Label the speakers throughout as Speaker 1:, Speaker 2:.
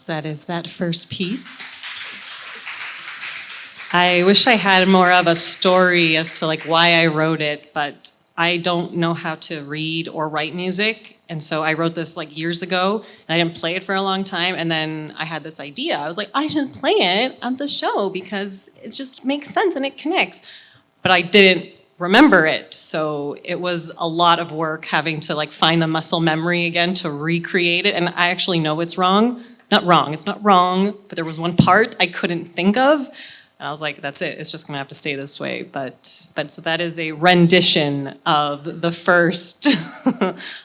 Speaker 1: That is that first piece. I wish I had more of a story as to like why I wrote it, but I don't know how to read or write music. And so I wrote this like years ago, and I didn't play it for a long time. And then I had this idea. I was like, I should play it on the show because it just makes sense and it connects. But I didn't remember it. So it was a lot of work having to like find the muscle memory again to recreate it. And I actually know it's wrong. Not wrong, it's not wrong, but there was one part I couldn't think of. And I was like, that's it, it's just gonna have to stay this way. But so that is a rendition of the first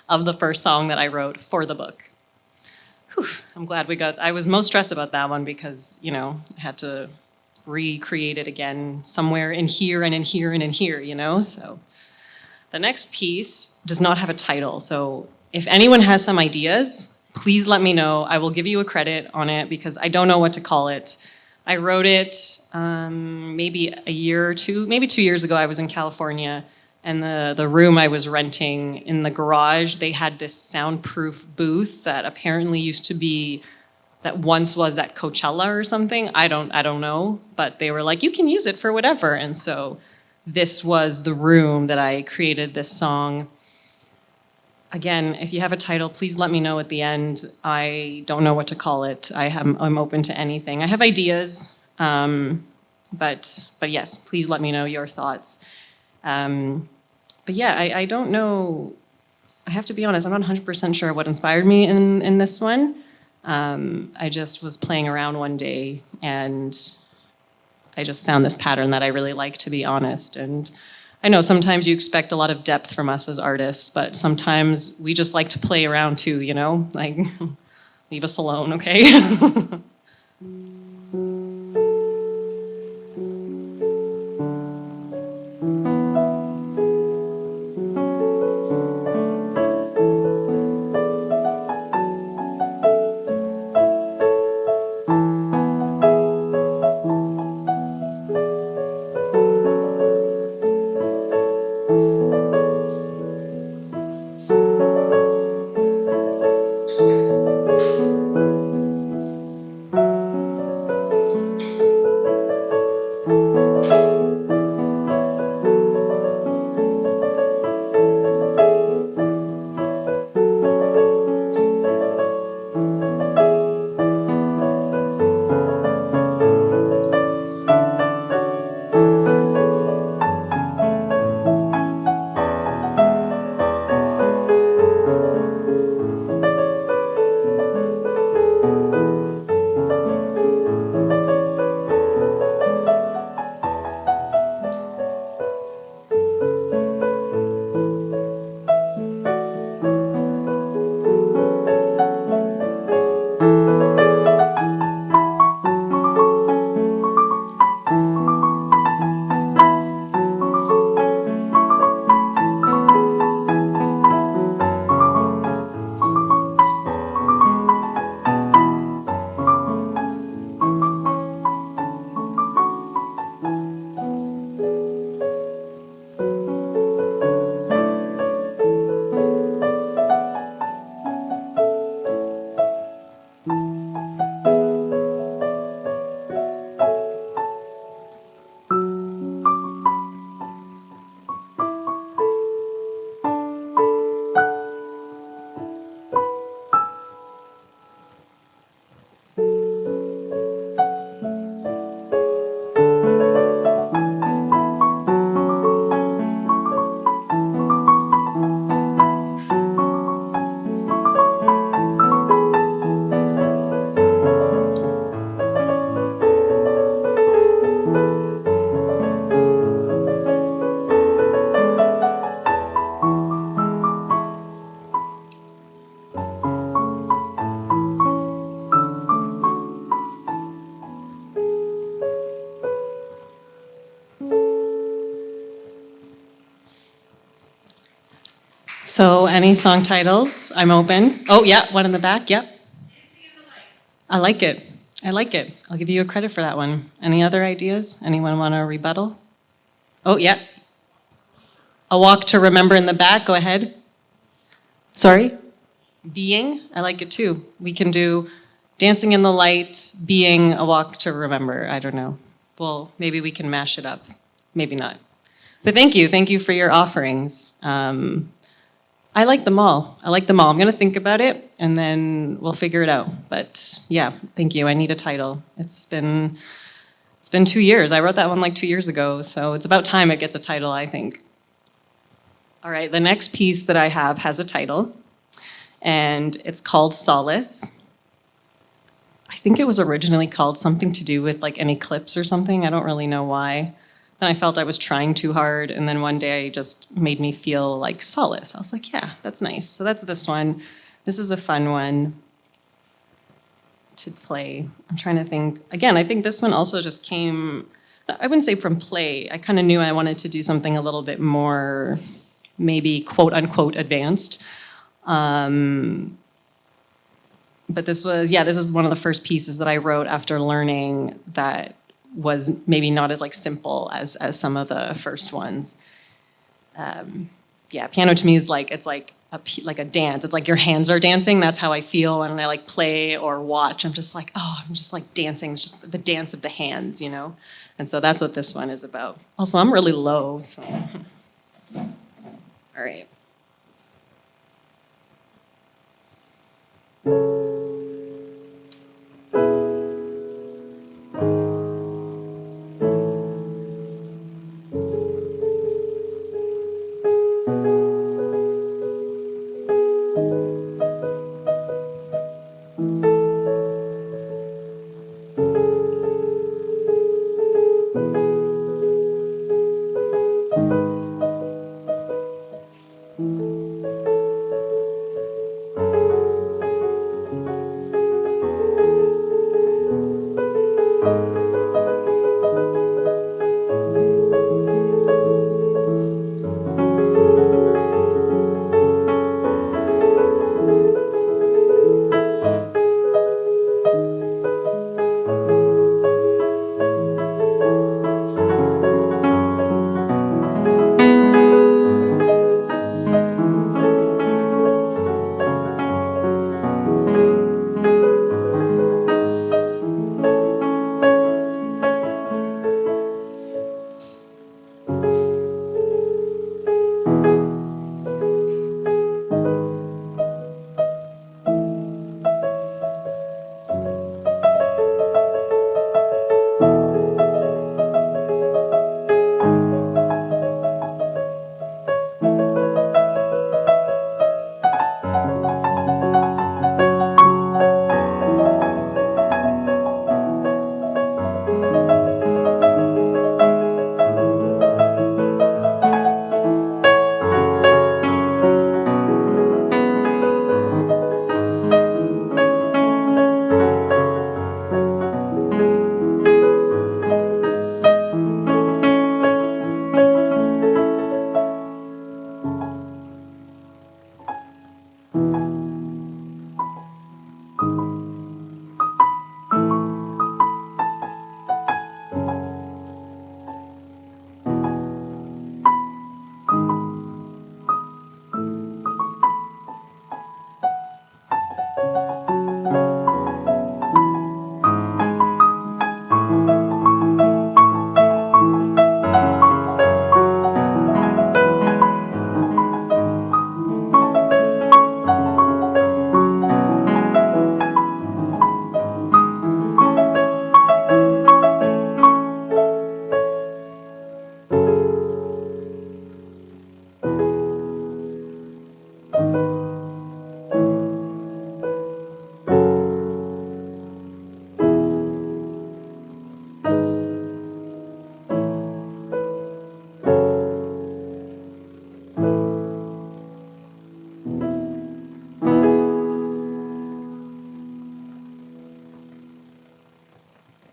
Speaker 1: of the first song that I wrote for the book. Whew, I'm glad I was most stressed about that one because, you know, I had to recreate it again somewhere in here and in here and in here, you know? So the next piece does not have a title. So if anyone has some ideas, please let me know. I will give you a credit on it because I don't know what to call it. I wrote it maybe a year or two, maybe 2 years ago. I was in California, and the room I was renting in the garage, they had this soundproof booth that apparently used to be, that once was at Coachella or something. I don't know, but they were like, you can use it for whatever. And so this was the room that I created this song. Again, if you have a title, please let me know at the end. I don't know what to call it. I'm open to anything. I have ideas, but yes, please let me know your thoughts. But yeah, I don't know. I have to be honest, I'm not 100% sure what inspired me in this one. I just was playing around one day, and I just found this pattern that I really like, to be honest. And I know sometimes you expect a lot of depth from us as artists, but sometimes we just like to play around too, you know? Like, leave us alone, okay? So any song titles, I'm open. Oh, yeah, one in the back, yep. I like it. I like it. I'll give you a credit for that one. Any other ideas? Anyone want a rebuttal? Oh, yeah. A walk to remember in the back, go ahead. Sorry? Being, I like it too. We can do Dancing in the Light, Being, A Walk to Remember. I don't know. Well, maybe we can mash it up. Maybe not. But thank you. Thank you for your offerings. I like them all. I like them all. I'm going to think about it, and then we'll figure it out. But yeah, thank you. I need a title. It's been 2 years. I wrote that one like 2 years ago, so it's about time it gets a title, I think. All right, the next piece that I have has a title, and it's called Solace. I think it was originally called something to do with like an eclipse or something. I don't really know why. Then I felt I was trying too hard, and then one day it just made me feel like solace. I was like, yeah, that's nice. So that's this one. This is a fun one to play. I'm trying to think. Again, I think this one also just came, I wouldn't say from play. I kind of knew I wanted to do something a little bit more, maybe quote unquote advanced. But this is one of the first pieces that I wrote after learning that was maybe not as like simple as some of the first ones. Piano to me is like, it's like a dance. It's like your hands are dancing. That's how I feel when I like play or watch. I'm just like dancing. It's just the dance of the hands, you know? And so that's what this one is about. Also, I'm really low, so. All right.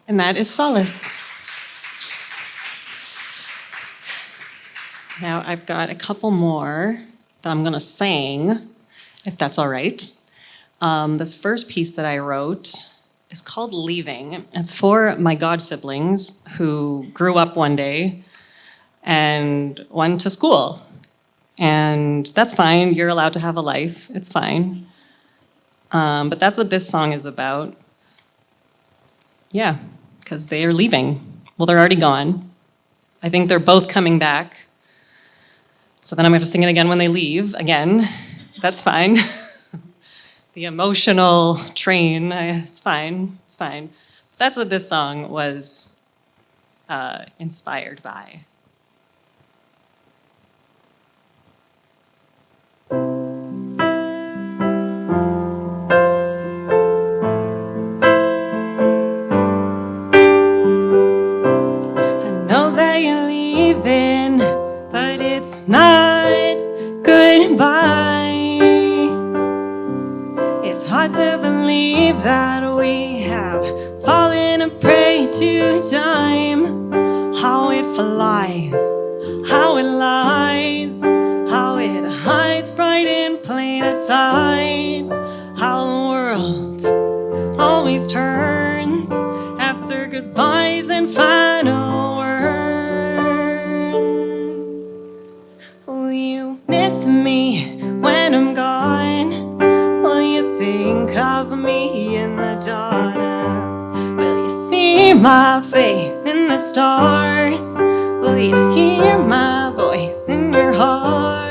Speaker 1: And that is Solace. Now I've got a couple more that I'm going to sing, if that's all right. This first piece that I wrote is called Leaving. It's for my god siblings who grew up one day and went to school. And that's fine. You're allowed to have a life. It's fine. But that's what this song is about. Yeah, because they are leaving. Well, they're already gone. I think they're both coming back. So then I'm going to sing it again when they leave, again. That's fine. The emotional train, it's fine, it's fine. That's what this song was inspired by. But it's not goodbye. It's hard to believe that we have fallen a prey to time. How it flies, how it lies, how it hides bright in plain sight. How the world always turns after goodbyes and final words. Will you miss me when I'm gone? Will you think of me in the dawn? Will you see my face in the stars? Will you hear my voice in your heart?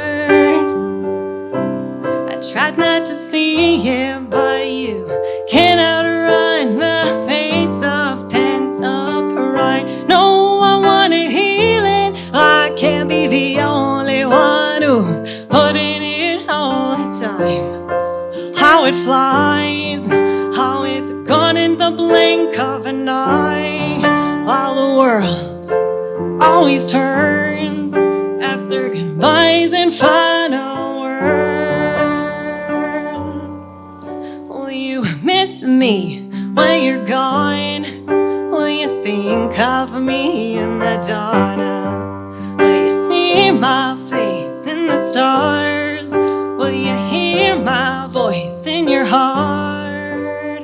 Speaker 1: I tried not to see it, but you can't outrun the face of pent-up pride. No, I want to heal it. I can't be the only one who's putting it all the time. How it flies, how it's gone in the blink of an eye, while the world always turns after goodbyes and final words. Will you miss me when you're gone? Will you think of me in the dawn? Will you see my face in the stars? Will you hear my voice in your heart?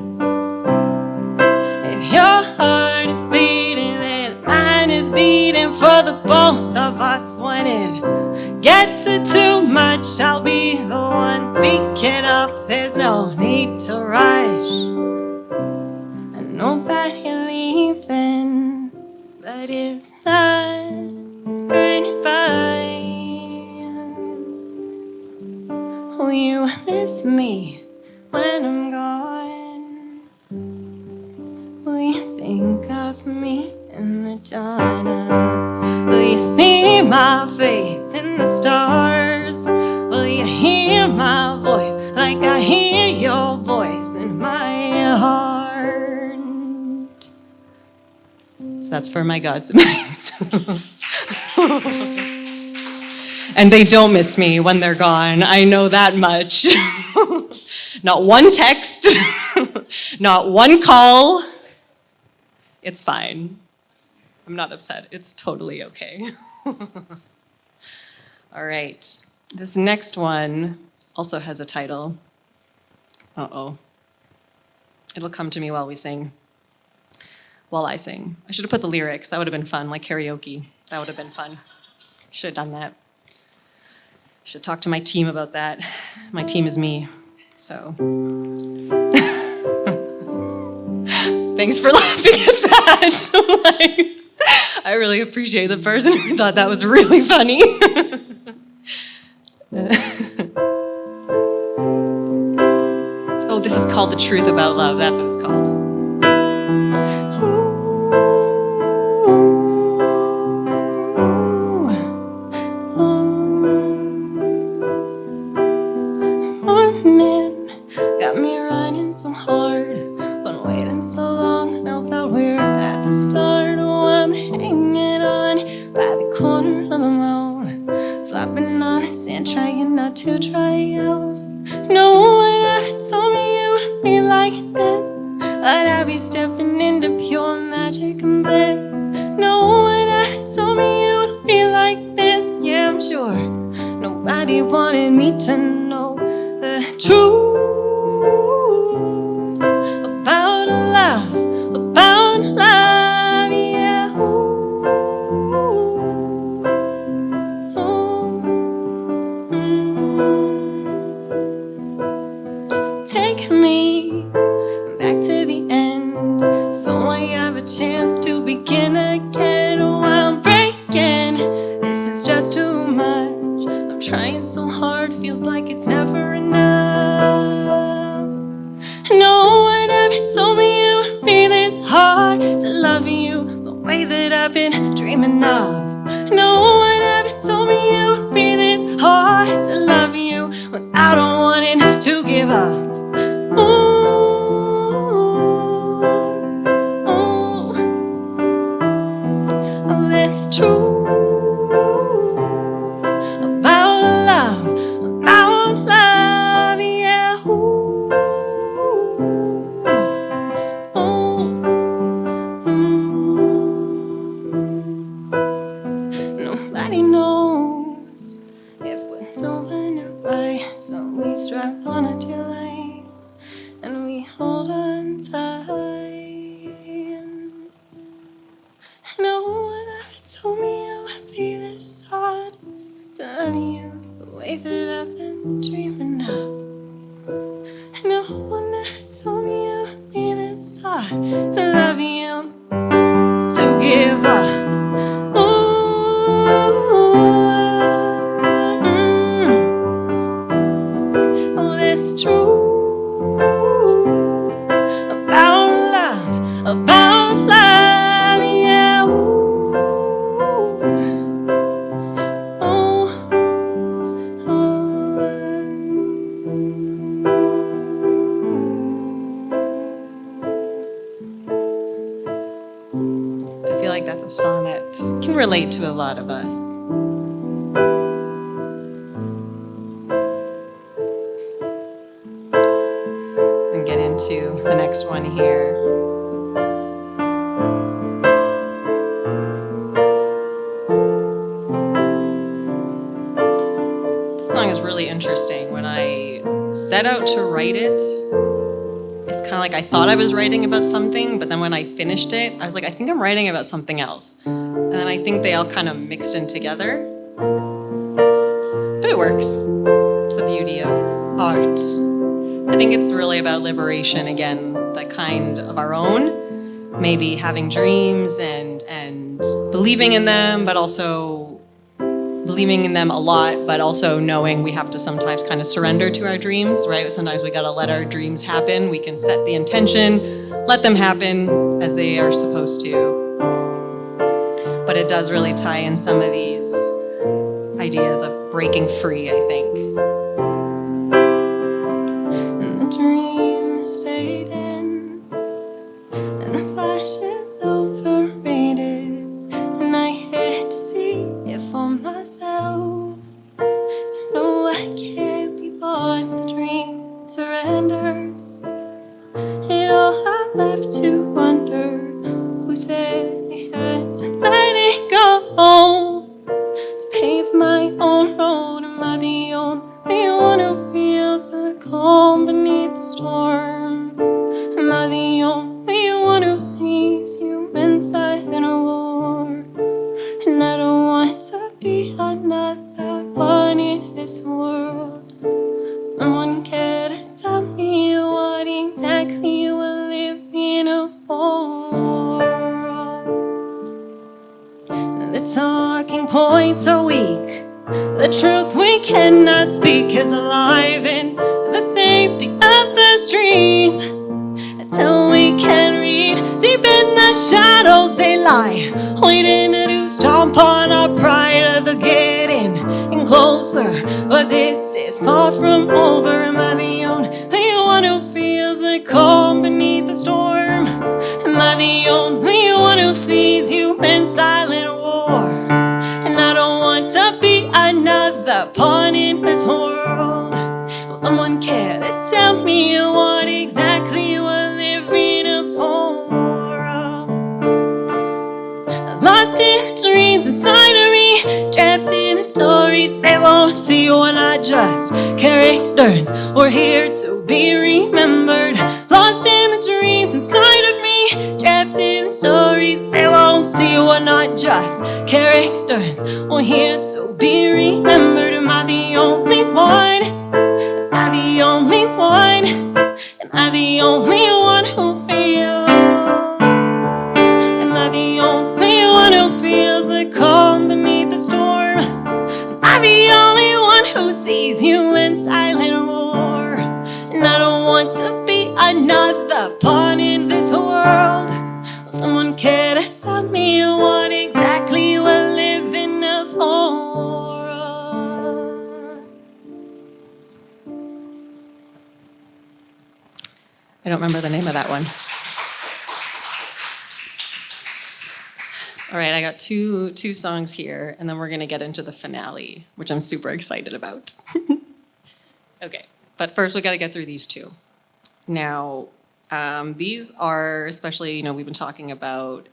Speaker 1: If your heart is beating and mine is beating for the both of us, when it gets too much, I'll be the one speaking up. There's no need to rush. I know that you're leaving, but it's not goodbye. Will you miss me when I'm gone? Will you think of me in the dawn? Will you see my face in the stars? Will you hear my voice like I hear your voice in my heart? So that's for my gods. And they don't miss me when they're gone. I know that much. Not one text, not one call. It's fine. I'm not upset. It's totally okay. All right. This next one also has a title. Uh-oh. It'll come to me while we sing. While I sing. I should have put the lyrics. That would have been fun, like karaoke. That would have been fun. Should have done that. Should talk to my team about that. My team is me. So. Thanks for laughing at that. I really appreciate the person who thought that was really funny. Oh, this is called The Truth About Love. That's what it's called. Got me running so hard, been waiting so long, now that we're at the start. Oh, I'm hanging on by the corner of the moon, flopping on the sand, trying not to dry out. No one ever told me you would be like this, but I'd be stepping into pure magic and bliss. No one ever told me you would be like this. Yeah, I'm sure nobody wanted me to know the truth. Take me back to the end, so I chance to begin again. Oh, I'm breaking. This is just too much. I'm trying so hard, feels like it's never enough. No one ever told me it would be this hard to love you the way that I've been dreaming of. No one ever told me it would be this hard to love you without wanting to give up. Ooh. It's true about love, yeah. Ooh. Nobody knows if we're doing it right, so we strap on a delay and we hold on tight. No one ever told me it would be this hard to love you the way that I've been dreaming of. No one ever told me it would be this hard to love you, to give up. Oh, it's true about love, yeah. I feel like that's a song that can relate to a lot of us. And get into the next one here. This song is really interesting. When I set out to write it, it's kind of like I thought I was writing about something, but then when I finished it, I was like, I think I'm writing about something else. And then I think they all kind of mixed in together. But it works. It's the beauty of art. I think it's really about liberation again, the kind of our own. Maybe having dreams and believing in them, but also believing in them a lot, but also knowing we have to sometimes kind of surrender to our dreams, right? Sometimes we gotta let our dreams happen. We can set the intention, let them happen as they are supposed to. But it does really tie in some of these ideas of breaking free, I think. And the dream is fading, and the flash is overrated, and I hate to see it for myself. So no, I can't be bought. The dream surrenders. It all I left to wonder. Who said it had to let it go? To pave my own road. Am I the only one who feels the calm beneath the storm? Am I the only one who sees human silent war? And I don't want to be another one in this world. Someone care to tell me what exactly we're living for? The talking points are weak. The truth we cannot speak is alive in the safety of the streets. Until we can read, deep in the shadows they lie, waiting to stomp on our pride as they're getting in closer. But this is far from over. Am I the only one who feels the calm beneath the storm? Am I the only one who sees human silent war? And I don't want to be another pawn in this world. Will someone care to tell me what exactly we're living for? Lost in dreams inside of me, trapped in the stories they won't see. We're not just characters, we're here to be remembered. Lost in the dreams inside of me, trapped in the stories they won't see. We're not just characters, we're here to be remembered. Am I the only one? Am I the only one? Am I the only one who feels don't remember the name of that one. All right, I got two songs here, and then we're going to get into the finale, which I'm super excited about. Okay, but first we got to get through these two. Now, these are especially, we've been talking about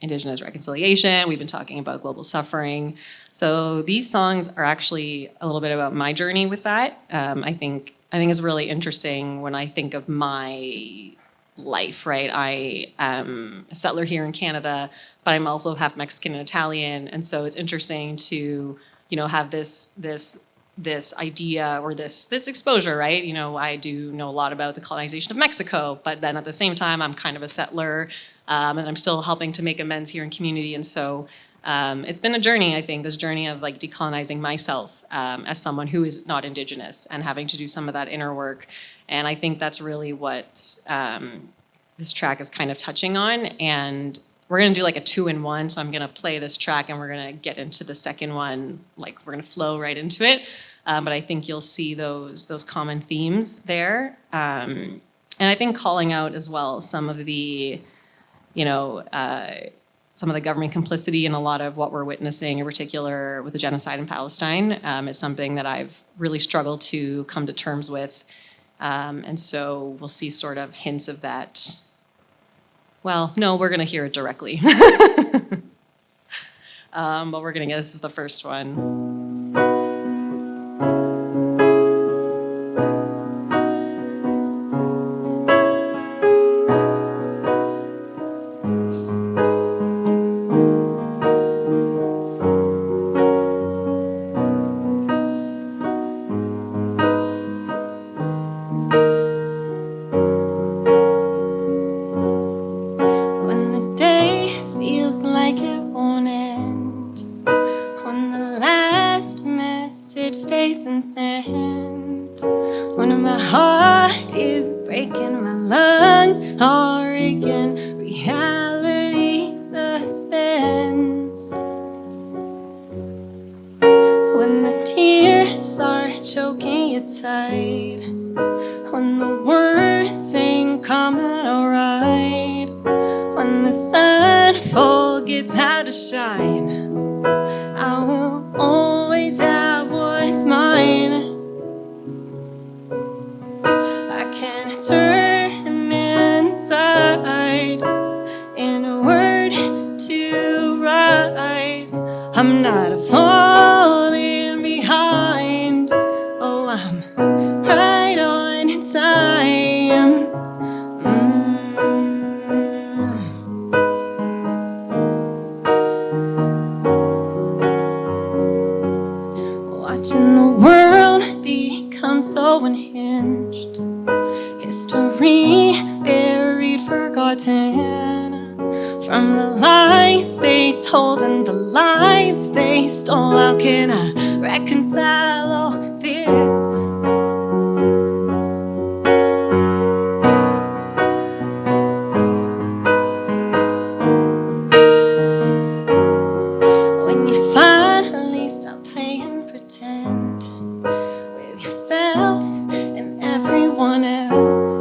Speaker 1: Indigenous reconciliation, we've been talking about global suffering. So these songs are actually a little bit about my journey with that. I think it's really interesting when I think of my life, right? I am a settler here in Canada, but I'm also half Mexican and Italian, and so it's interesting to, have this idea or this exposure, right? I do know a lot about the colonization of Mexico, but then at the same time, I'm kind of a settler, and I'm still helping to make amends here in community, and so it's been a journey, I think, this journey of like decolonizing myself as someone who is not Indigenous and having to do some of that inner work. And I think that's really what this track is kind of touching on. And we're going to do like a 2-in-1. So I'm going to play this track and we're going to get into the second one. Like we're going to flow right into it. But I think you'll see those common themes there. And I think calling out as well some of the, some of the government complicity in a lot of what we're witnessing, in particular with the genocide in Palestine, is something that I've really struggled to come to terms with. And so we'll see sort of hints of that. Well, no, we're going to hear it directly. But we're going to get, this is the first one. I'm not falling behind. Oh, I'm right on time. Watching the world become so unhinged. History buried, forgotten. From the lies they told and the lives they stole, how can I reconcile all this? When you finally stop playing pretend with yourself and everyone else,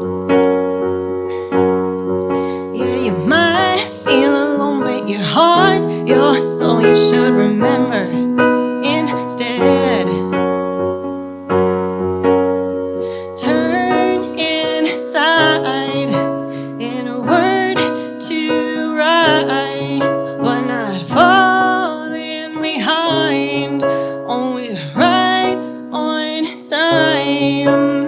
Speaker 1: yeah, you might feel alone, but your heart, your soul, you should remember instead. Turn inside in a word to rise. We're not falling behind. Oh, we're right on time.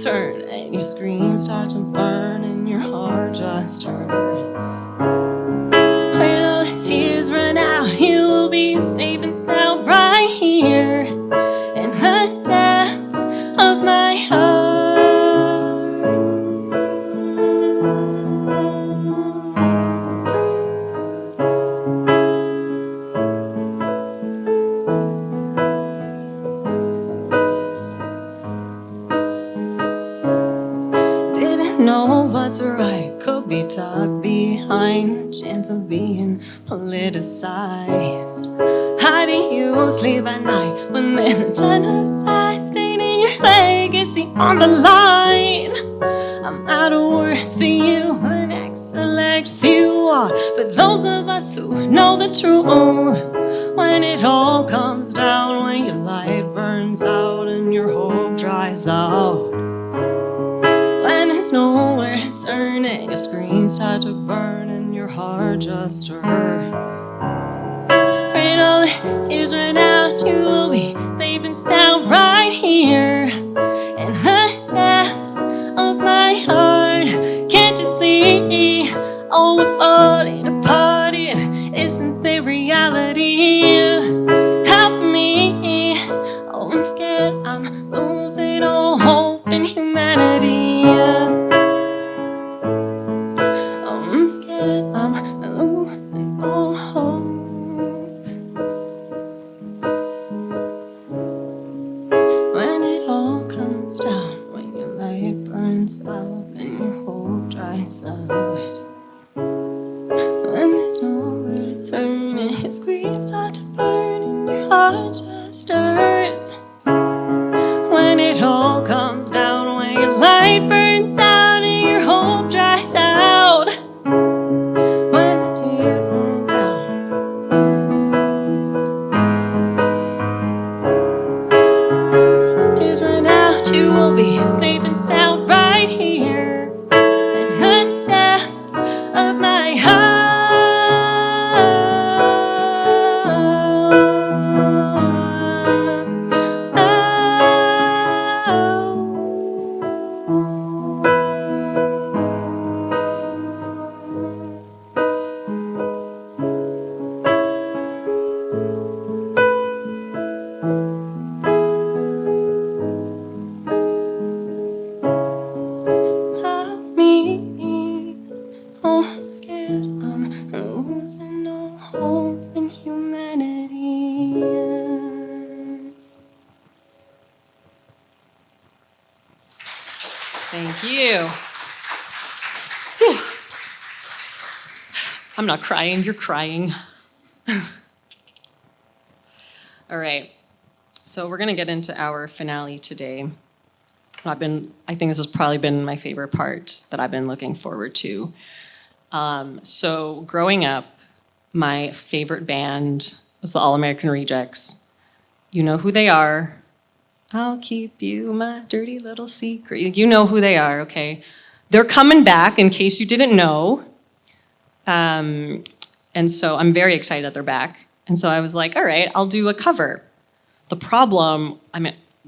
Speaker 1: turn and your screams start to burn and your heart just hurts. When all the tears run out, you'll be safe and sound right here in the depths of my heart. Know what's right could be tucked behind the chance of being politicized. How do you sleep at night when there's a genocide staining your legacy on the line? I'm out of words for you, an excellent few are for those of us who know the truth. When it all comes down, when your light burns out and your hope dries out. When there's nowhere to turn and your screens start to burn and your heart just hurts. When all the tears run out, you will be safe and sound right here in the depths of my heart. Can't you see? Oh, we're falling apart and isn't it reality? Help me. Oh, I'm scared I'm losing all hope in humanity. Thank you. Whew. I'm not crying, you're crying. All right, so we're gonna get into our finale today. I think this has probably been my favorite part that I've been looking forward to. So growing up, my favorite band was the All-American Rejects. You know who they are. I'll keep you my dirty little secret. You know who they are, okay? They're coming back, in case you didn't know. And so I'm very excited that they're back. And so I was like, all right, I'll do a cover. The problem,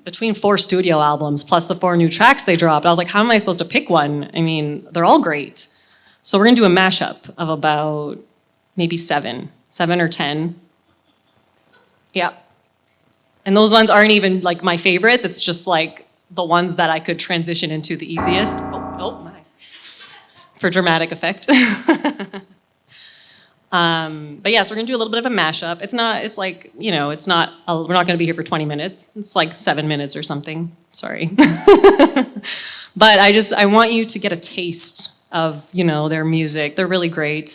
Speaker 1: between 4 studio albums plus the 4 new tracks they dropped, I was like, how am I supposed to pick one? I mean, they're all great. So we're gonna do a mashup of about maybe 7 or 10. Yeah. And those ones aren't even like my favorites. It's just like the ones that I could transition into the easiest. Oh my. For dramatic effect. But yes, we're gonna do a little bit of a mashup. We're not gonna be here for 20 minutes. It's like 7 minutes or something. Sorry. But I want you to get a taste of, their music. They're really great.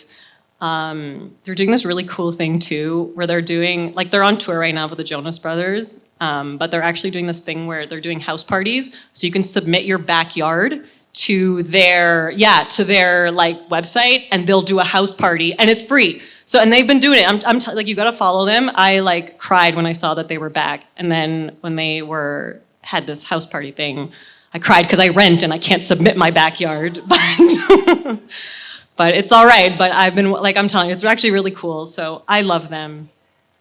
Speaker 1: They're doing this really cool thing too, where they're on tour right now with the Jonas Brothers, but they're actually doing this thing where they're doing house parties, so you can submit your backyard to their website, and they'll do a house party, and it's free. So, and they've been doing it. You gotta follow them. I cried when I saw that they were back, and then when they had this house party thing, I cried because I rent and I can't submit my backyard, but it's all right. But I'm telling you, it's actually really cool. So I love them.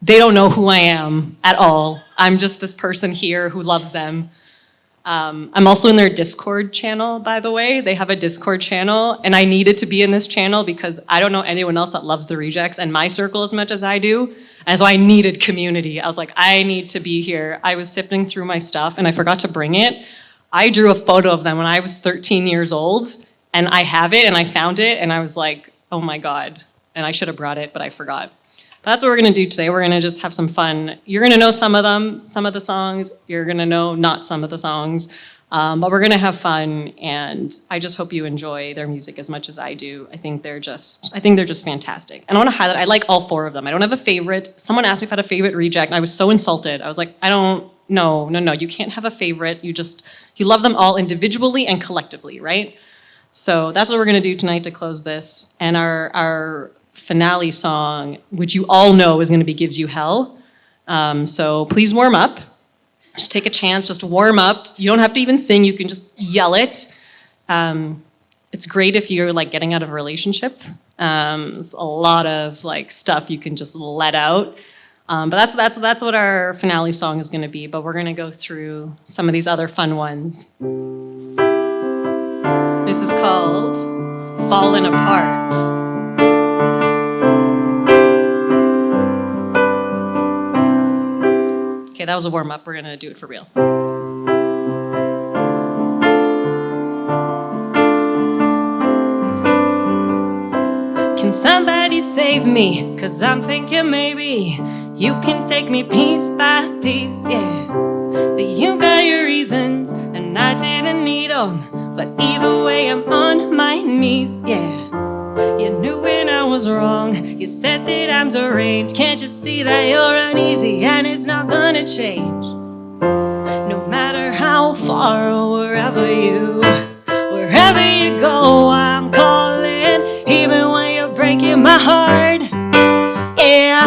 Speaker 1: They don't know who I am at all. I'm just this person here who loves them. I'm also in their Discord channel, by the way. They have a Discord channel, and I needed to be in this channel because I don't know anyone else that loves the Rejects in my circle as much as I do. And so I needed community. I was like, I need to be here. I was sifting through my stuff, and I forgot to bring it. I drew a photo of them when I was 13 years old, and I have it, and I found it, and I was like, oh my God. And I should have brought it, but I forgot. That's what we're going to do today. We're going to just have some fun. You're going to know some of them, some of the songs. You're going to know not some of the songs. But we're going to have fun, and I just hope you enjoy their music as much as I do. I think they're just fantastic. And I want to highlight, I like all four of them. I don't have a favorite. Someone asked me if I had a favorite Reject, and I was so insulted. I was like, no, you can't have a favorite. You love them all individually and collectively, right? So that's what we're going to do tonight to close this. And our finale song, which you all know is going to be Gives You Hell. So please warm up. Just take a chance, just warm up. You don't have to even sing, you can just yell it. It's great if you're like getting out of a relationship. There's a lot of like stuff you can just let out. But that's what our finale song is going to be. But we're going to go through some of these other fun ones. This is called Fallen Apart. Okay, that was a warm-up. We're going to do it for real. Can somebody save me? 'Cause I'm thinking maybe you can take me piece by piece, yeah. But you got your reasons, and I didn't need them. But either way, I'm on my knees, yeah. You knew when I was wrong. You said that I'm deranged. Can't you see that you're uneasy and it's not gonna change? No matter how far or wherever you go, I'm calling. Even when you're breaking my heart, yeah.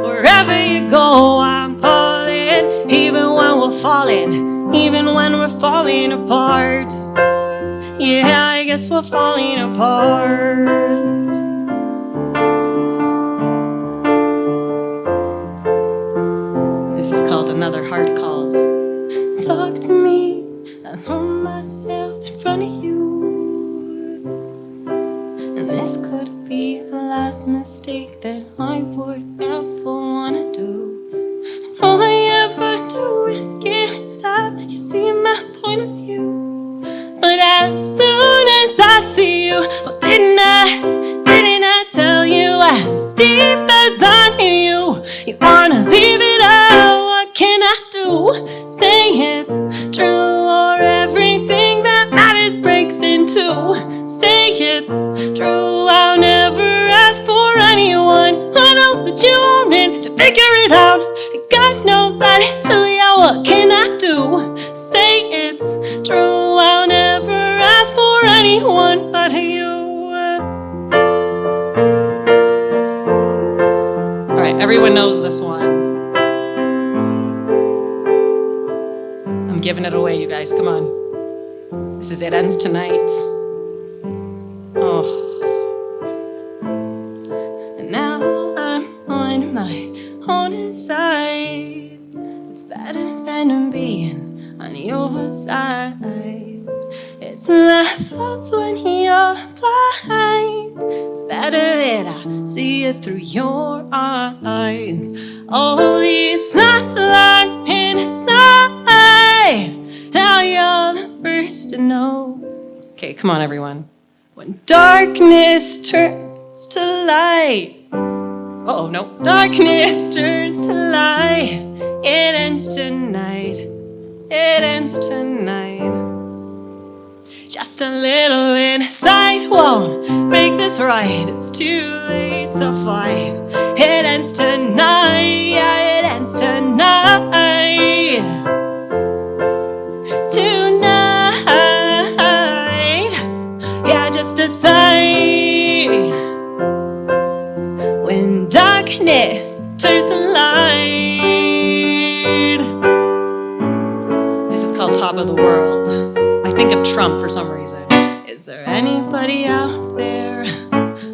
Speaker 1: Wherever you go, I'm calling. Even when we're falling, even when we're falling apart. Yeah, I guess we're falling apart. This is called Another Heart Calls. Talk to me, I throw myself in front of you. And this could be the last mistake that I would ever wanna do. All I ever do is get up, you see my point of view. But as soon as I see you, well, didn't I tell you as deep as I knew you, you wanna leave it all, what can I do? Say it's true or everything that matters breaks in two. Say it's true, I'll never ask for anyone. I know that you want it to figure it out. You got nobody to you, what can I do? Say it's true, I'll never ask for anyone but you. Alright, everyone knows this one. I'm giving it away, you guys, come on. This is It Ends Tonight. Oh. And now I'm on my own side. It's better than being on your side. It's my fault when you're blind. It's better that I see it through your eyes. All these nights locked inside. Now you're the first to know. Okay, come on, everyone. When darkness turns to light. Uh-oh, no. Darkness turns to light. It ends tonight. It ends tonight. Just a little insight won't make this right. It's too late to fight. It ends tonight. Yeah, it ends tonight. Tonight. Yeah, just a sign. When darkness turns to light. This is called Top of the World. I think of Trump for some reason. Is there anybody out there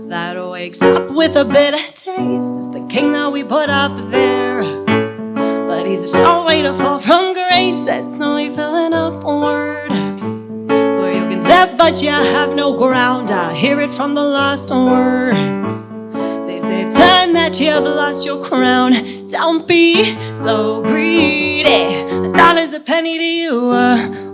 Speaker 1: that wakes up with a bitter taste? It's the king that we put up there, but he's so way to fall from grace. That's only filling up one but you have no ground. I hear it from the last word. They say time that you have lost your crown. Don't be so greedy. A dollar's a penny to you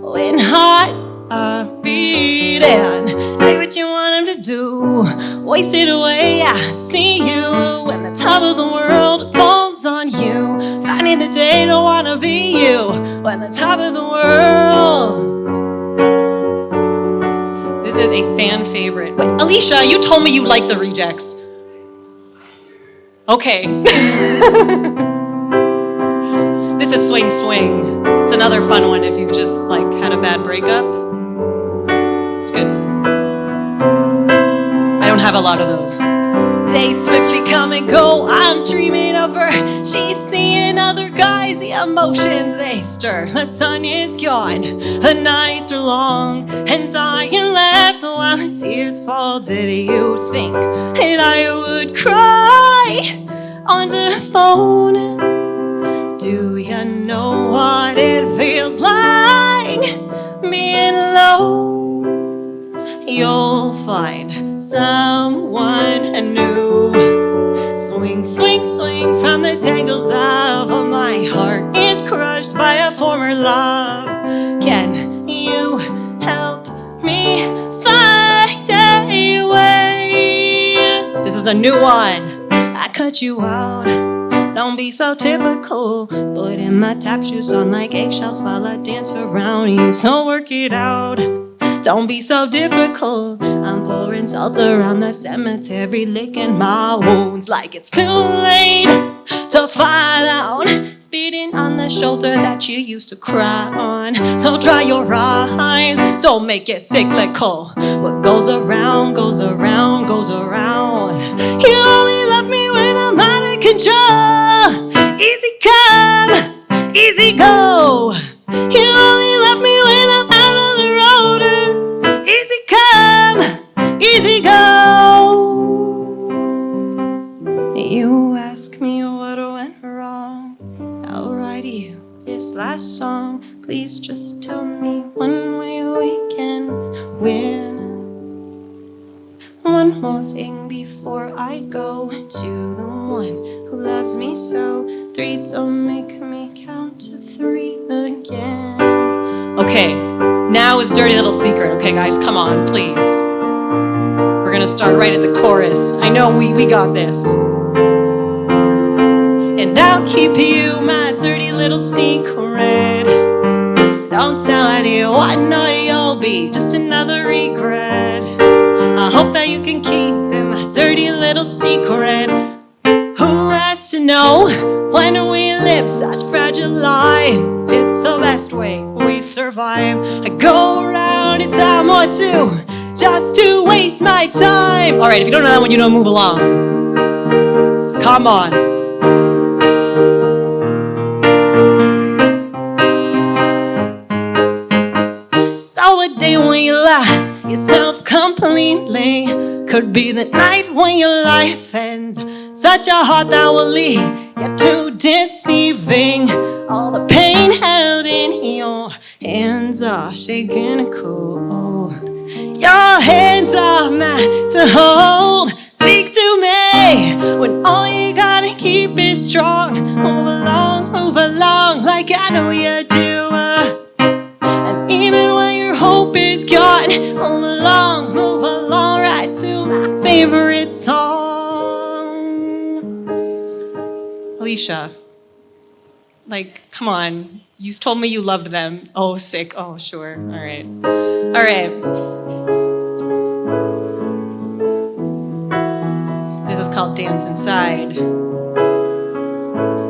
Speaker 1: when hearts are beating. Say what you want them to do. Waste it away. I see you when the top of the world falls on you. Finding the day don't want to be you when the top of the world. This is a fan favorite. Wait, Alicia, you told me you liked the Rejects. Okay. This is Swing Swing. It's another fun one if you've just had a bad breakup. It's good. I don't have a lot of those. Days swiftly come and go. I'm dreaming of her. She's seeing other guys. The emotions they stir. The sun is gone. The nights are long. And I am left while the tears fall. Did you think that I would cry on the phone? Do you know what it feels like being alone? You'll find someone new. Swing, swing, swing from the tangles of my heart is crushed by a former love. Can you help me find a way? This is a new one. I cut you out. Don't be so typical. Putting my tap shoes on like eggshells while I dance around you. So work it out. Don't be so difficult. I'm pouring salt around the cemetery, licking my wounds like it's too late to find out. Spitting on the shoulder that you used to cry on. So dry your eyes, don't make it cyclical. What goes around, goes around, goes around. You only love me when I'm out of control. Easy come, easy go. You only love me when I'm out of the road. Easy come, easy go. You ask me what went wrong. I'll write you this last song. Please just tell me one way we can win. One more thing before I go to the one who loves me so. 3, don't make me count to 3 again. Okay, now is Dirty Little Secret. Okay, guys, come on, please. We're gonna start right at the chorus. I know we got this. And I'll keep you my dirty little secret. Don't tell anyone, no, you'll be just another regret. I hope that you can keep it my dirty little secret. Who has to know when we live such fragile lives? It's the best way we survive. I go around a time or two just to waste my time. Alright, if you don't know that one, you don't move along. Come on. So a day when you lost yourself completely could be the night when your life ends. Such a heart that will leave you too deceiving. All the pain held in your hands are shaking cold. Your hands are meant to hold. Speak to me when all you gotta keep is strong. Move along like I know you do. And even when your hope is gone, move along right to my favorite song. Alicia, come on. You told me you loved them. Oh, sick. Oh, sure. All right. This is called Dance Inside.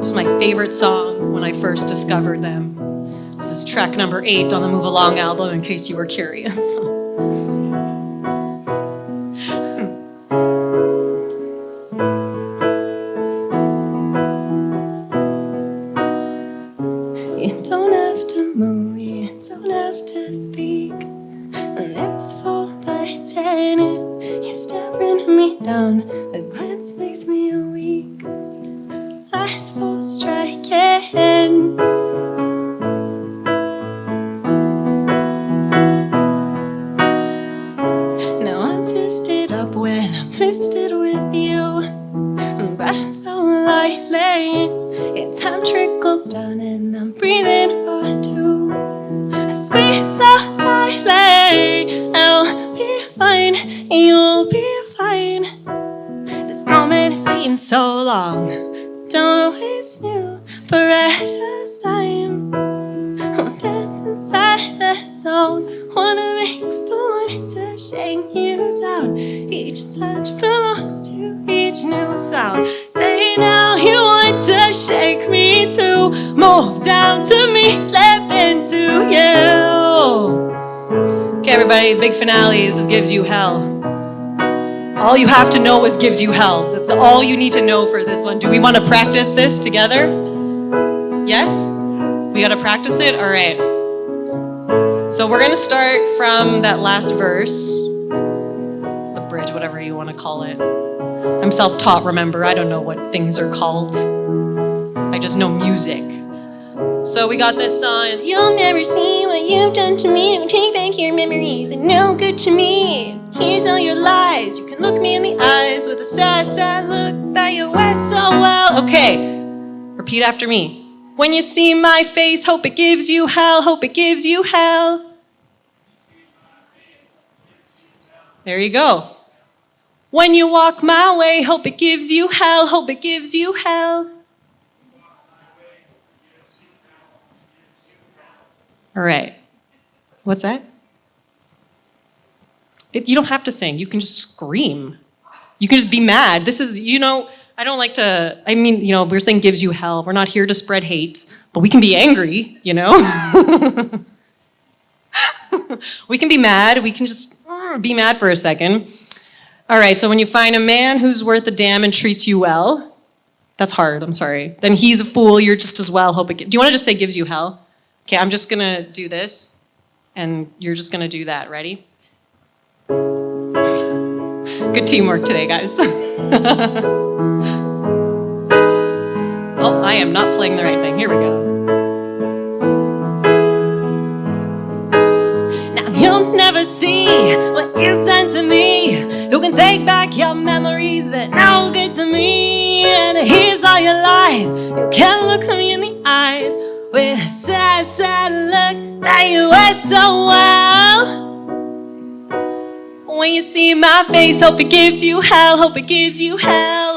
Speaker 1: This is my favorite song when I first discovered them. This is track number 8 on the Move Along album, in case you were curious. You don't have to move, you don't have to speak. Lips fall by 10, you're staring me down. A glance leaves me weak. Eyes fall striking. you'll be fine. This moment seems so long. Don't waste new precious time. Dance inside the zone. Wanna make someone to shake you down. Each touch belongs to each new sound. Say now you want to shake me too. Move down to me, slip into you. Okay, everybody, big finale is Gives You Hell. All you have to know is Gives You Hell. That's all you need to know for this one. Do we want to practice this together? Yes? We got to practice it? All right. So we're going to start from that last verse. The bridge, whatever you want to call it. I'm self-taught, remember. I don't know what things are called. I just know music. So we got this song. You'll never see what you've done to me. It'll take back your memories. They're no good to me. Here's all your lies. You can look me in the eyes with a sad, sad look that you wear so well. Okay, repeat after me. When you see my face, hope it gives you hell. Hope it gives you hell. There you go. When you walk my way, hope it gives you hell. Hope it gives you hell. All right. What's that? You don't have to sing. You can just scream. You can just be mad. This is, I don't like to, we're saying gives you hell. We're not here to spread hate, but we can be angry, We can be mad. We can just be mad for a second. All right, so when you find a man who's worth a damn and treats you well, that's hard, I'm sorry. Then he's a fool, you're just as well. Do you want to just say gives you hell? Okay, I'm just going to do this, and you're just going to do that. Ready? Good teamwork today, guys. Oh, I am not playing the right thing. Here we go. Now you'll never see what you've done to me. You can take back your memories that now good to me. And here's all your lies. You can't look me in the eyes with a sad, sad look that you wear so well. When you see my face, hope it gives you hell. Hope it gives you hell.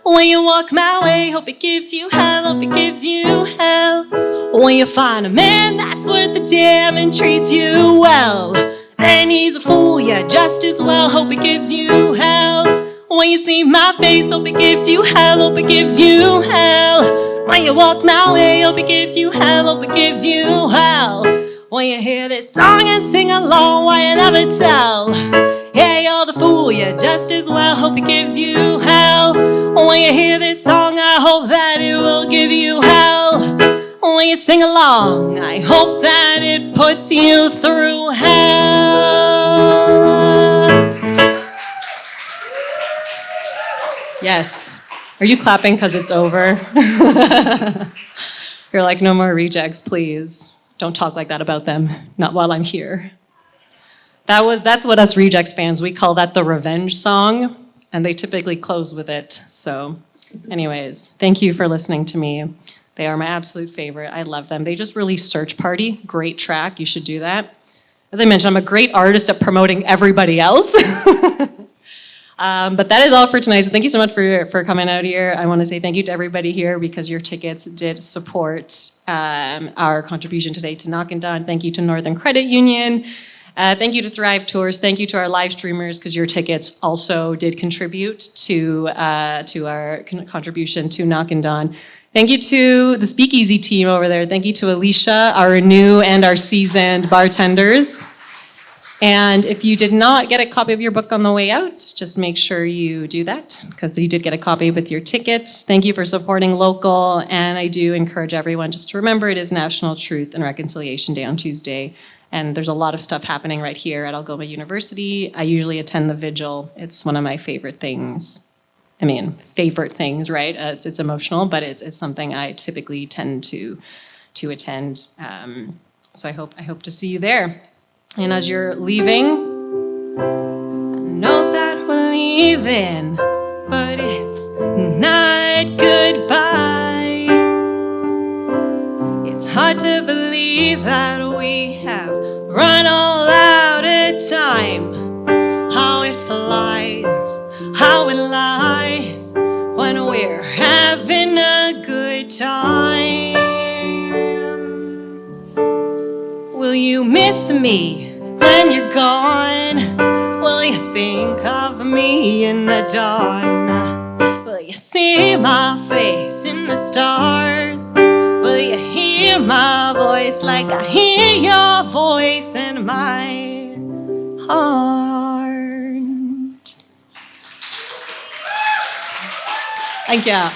Speaker 1: When you walk my way, hope it gives you hell. Hope it gives you hell. When you find a man that's worth a damn and treats you well, then he's a fool, yeah, just as well. Hope it gives you hell. When you see my face, hope it gives you hell. Hope it gives you hell. When you walk my way, hope it gives you hell. Hope it gives you hell. When you hear this song and sing along, why you never tell? Yeah, you're the fool, yeah, just as well. Hope it gives you hell. When you hear this song, I hope that it will give you hell. When you sing along, I hope that it puts you through hell. Yes. Are you clapping because it's over? You're like, no more rejects, please. Don't talk like that about them. Not while I'm here. That's what us Rejects fans, we call that the revenge song, and they typically close with it. So, anyways, thank you for listening to me. They are my absolute favorite. I love them. They just released Search Party. Great track. You should do that. As I mentioned, I'm a great artist at promoting everybody else. But that is all for tonight. So thank you so much for coming out here. I want to say thank you to everybody here because your tickets did support our contribution today to Nakehndan. Thank you to Northern Credit Union. Thank you to Thrive Tours. Thank you to our live streamers because your tickets also did contribute to our contribution to Nakehndan. Thank you to the Speakeasy team over there. Thank you to Alicia, our new and our seasoned bartenders. And if you did not get a copy of your book on the way out, just make sure you do that because you did get a copy with your tickets. Thank you for supporting local. And I do encourage everyone just to remember it is National Truth and Reconciliation Day on Tuesday. And there's a lot of stuff happening right here at Algoma University. I usually attend the vigil. It's one of my favorite things. I mean, favorite things, right? It's emotional, but it's something I typically tend to attend. So I hope to see you there. And as you're leaving, I know that we're leaving, but it's not goodbye. It's hard to believe that we have run all out of time. How it flies. time? Will you miss me when you're gone? Will you think of me in the dawn? Will you see my face in the stars? Will you hear my voice like I hear your voice in my heart? Thank you.